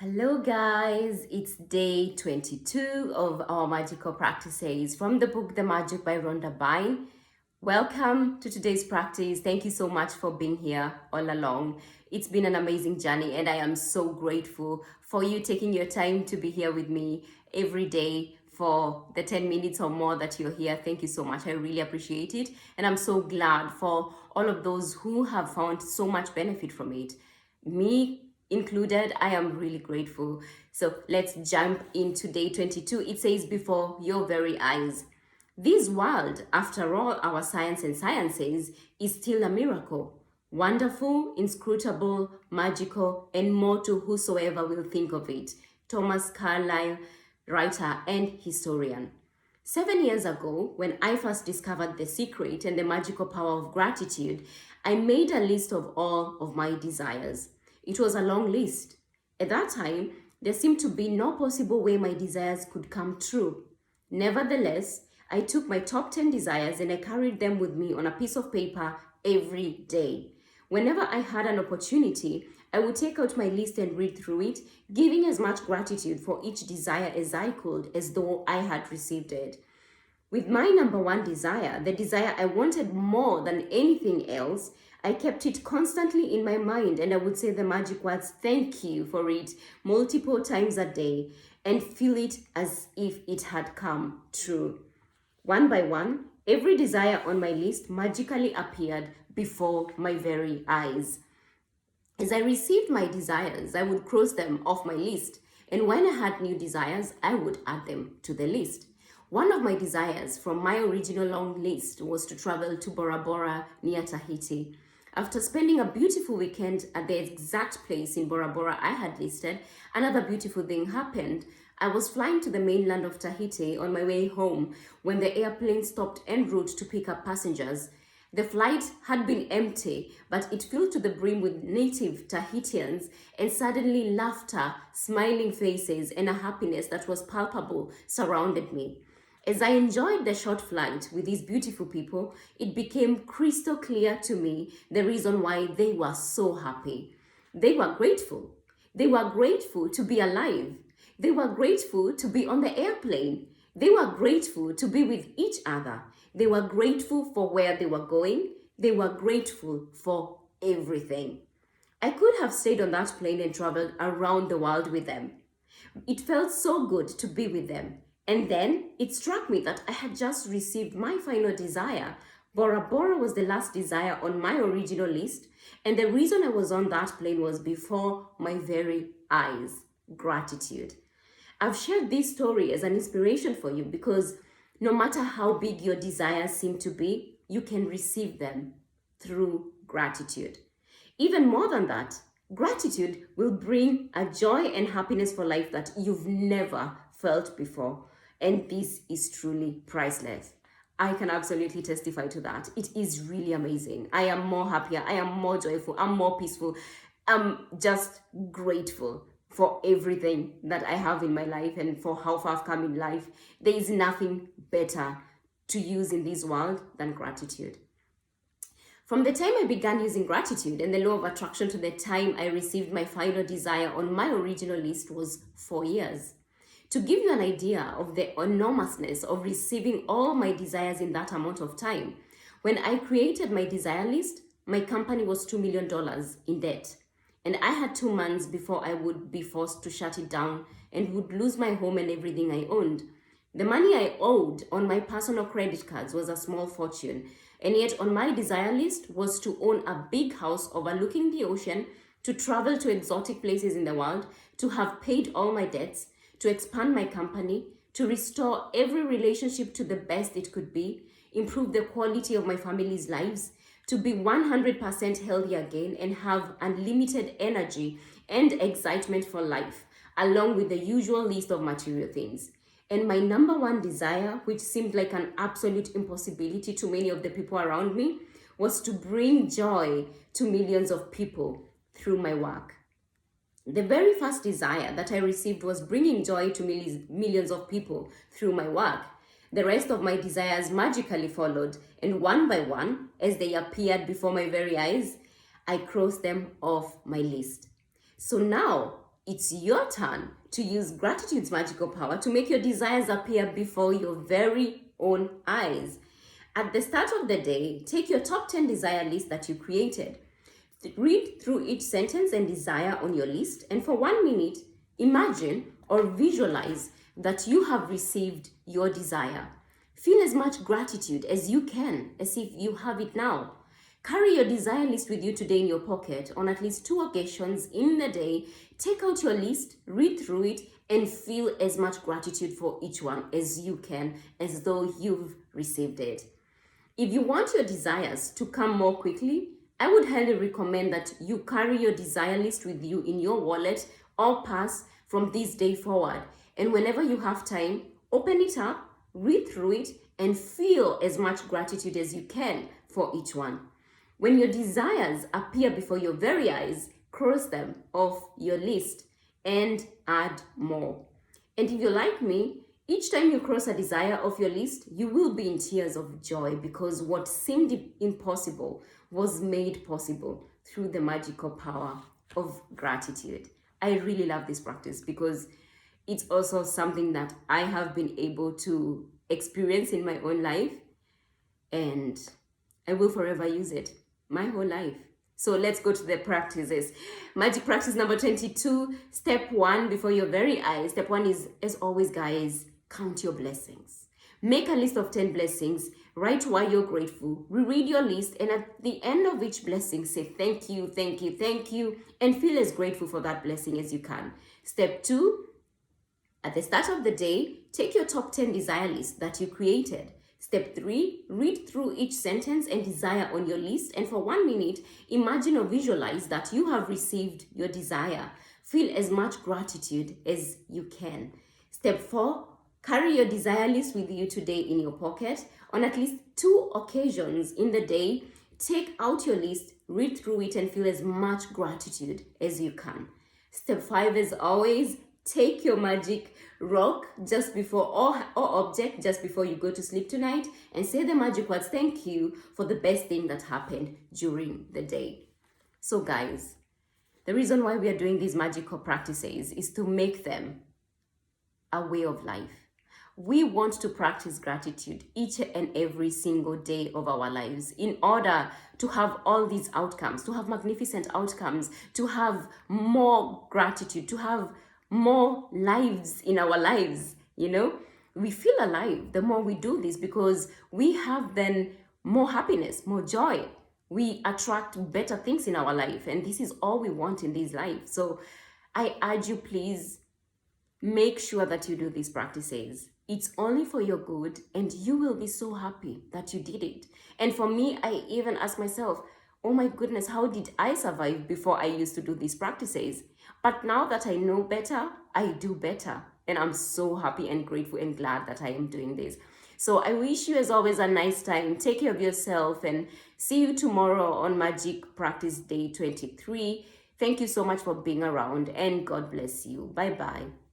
Hello guys, it's day 22 of our magical practices from the book The Magic by Rhonda BYRNE. Welcome to today's practice. Thank you so much for being here all along. It's been an amazing journey and I am so grateful for you taking your time to be here with me every day for the 10 minutes or more that you're here. Thank you so much. I really appreciate it. And I'm so glad for all of those who have found so much benefit from it. Me included, I am really grateful. So let's jump into day 22. It says, before your very eyes. This world, after all our science and sciences, is still a miracle. Wonderful, inscrutable, magical, and more to whosoever will think of it. Thomas Carlyle, writer and historian. 7 years ago, when I first discovered the secret and the magical power of gratitude, I made a list of all of my desires. It was a long list. At that time, there seemed to be no possible way my desires could come true. Nevertheless, I took my top 10 desires and I carried them with me on a piece of paper every day. Whenever I had an opportunity, I would take out my list and read through it, giving as much gratitude for each desire as I could, as though I had received it. With my number one desire, the desire I wanted more than anything else, I kept it constantly in my mind and I would say the magic words, thank you for it, multiple times a day and feel it as if it had come true. One by one, every desire on my list magically appeared before my very eyes. As I received my desires, I would cross them off my list, and when I had new desires, I would add them to the list. One of my desires from my original long list was to travel to Bora Bora near Tahiti. After spending a beautiful weekend at the exact place in Bora Bora I had listed, another beautiful thing happened. I was flying to the mainland of Tahiti on my way home when the airplane stopped en route to pick up passengers. The flight had been empty, but it filled to the brim with native Tahitians, and suddenly laughter, smiling faces, and a happiness that was palpable surrounded me. As I enjoyed the short flight with these beautiful people, it became crystal clear to me the reason why they were so happy. They were grateful. They were grateful to be alive. They were grateful to be on the airplane. They were grateful to be with each other. They were grateful for where they were going. They were grateful for everything. I could have stayed on that plane and traveled around the world with them. It felt so good to be with them. And then it struck me that I had just received my final desire. Bora Bora was the last desire on my original list, and the reason I was on that plane was before my very eyes. Gratitude. I've shared this story as an inspiration for you because no matter how big your desires seem to be, you can receive them through gratitude. Even more than that, gratitude will bring a joy and happiness for life that you've never felt before. And this is truly priceless. I can absolutely testify to that. It is really amazing. I am more happier. I am more joyful. I'm more peaceful. I'm just grateful for everything that I have in my life and for how far I've come in life. There is nothing better to use in this world than gratitude. From the time I began using gratitude and the law of attraction to the time I received my final desire on my original list was 4 years. To give you an idea of the enormousness of receiving all my desires in that amount of time, when I created my desire list, my company was $2 million in debt. And I had 2 months before I would be forced to shut it down and would lose my home and everything I owned. The money I owed on my personal credit cards was a small fortune, and yet on my desire list was to own a big house overlooking the ocean, to travel to exotic places in the world, to have paid all my debts, to expand my company, to restore every relationship to the best it could be, improve the quality of my family's lives, to be 100% healthy again and have unlimited energy and excitement for life, along with the usual list of material things. And my number one desire, which seemed like an absolute impossibility to many of the people around me, was to bring joy to millions of people through my work. The very first desire that I received was bringing joy to millions of people through my work. The rest of my desires magically followed, and one by one, as they appeared before my very eyes, I crossed them off my list. So now, it's your turn to use gratitude's magical power to make your desires appear before your very own eyes. At the start of the day, take your top 10 desire list that you created. Read through each sentence and desire on your list, and for 1 minute, imagine or visualize that you have received your desire. Feel as much gratitude as you can, as if you have it now. Carry your desire list with you today in your pocket on at least 2 occasions in the day. Take out your list, read through it, and feel as much gratitude for each one as you can, as though you've received it. If you want your desires to come more quickly, I would highly recommend that you carry your desire list with you in your wallet or purse from this day forward. And whenever you have time, open it up, read through it, and feel as much gratitude as you can for each one. When your desires appear before your very eyes, cross them off your list and add more. And if you're like me, each time you cross a desire off your list, you will be in tears of joy because what seemed impossible was made possible through the magical power of gratitude. I really love this practice because it's also something that I have been able to experience in my own life, and I will forever use it my whole life. So let's go to the practices. Magic practice number 22, step 1 before your very eyes. Step 1 is, as always, guys, count your blessings. Make a list of 10 blessings. Write why you're grateful. Reread your list, and at the end of each blessing, say thank you, thank you, thank you, and feel as grateful for that blessing as you can. Step 2, at the start of the day, take your top 10 desire list that you created. Step 3, read through each sentence and desire on your list, and for 1 minute, imagine or visualize that you have received your desire. Feel as much gratitude as you can. Step 4, carry your desire list with you today in your pocket. On at least 2 occasions in the day, take out your list, read through it, and feel as much gratitude as you can. Step 5, as always, take your magic rock just before or object just before you go to sleep tonight and say the magic words, thank you, for the best thing that happened during the day. So guys, the reason why we are doing these magical practices is to make them a way of life. We want to practice gratitude each and every single day of our lives in order to have all these outcomes, to have magnificent outcomes, to have more gratitude, to have more lives in our lives. You know, we feel alive the more we do this because we have then more happiness, more joy. We attract better things in our life, and this is all we want in this life. So I urge you, please make sure that you do these practices. It's only for your good, and you will be so happy that you did it. And for me, I even ask myself, oh my goodness, how did I survive before I used to do these practices? But now that I know better, I do better. And I'm so happy and grateful and glad that I am doing this. So I wish you, as always, a nice time. Take care of yourself, and see you tomorrow on Magic Practice Day 23. Thank you so much for being around, and God bless you. Bye-bye.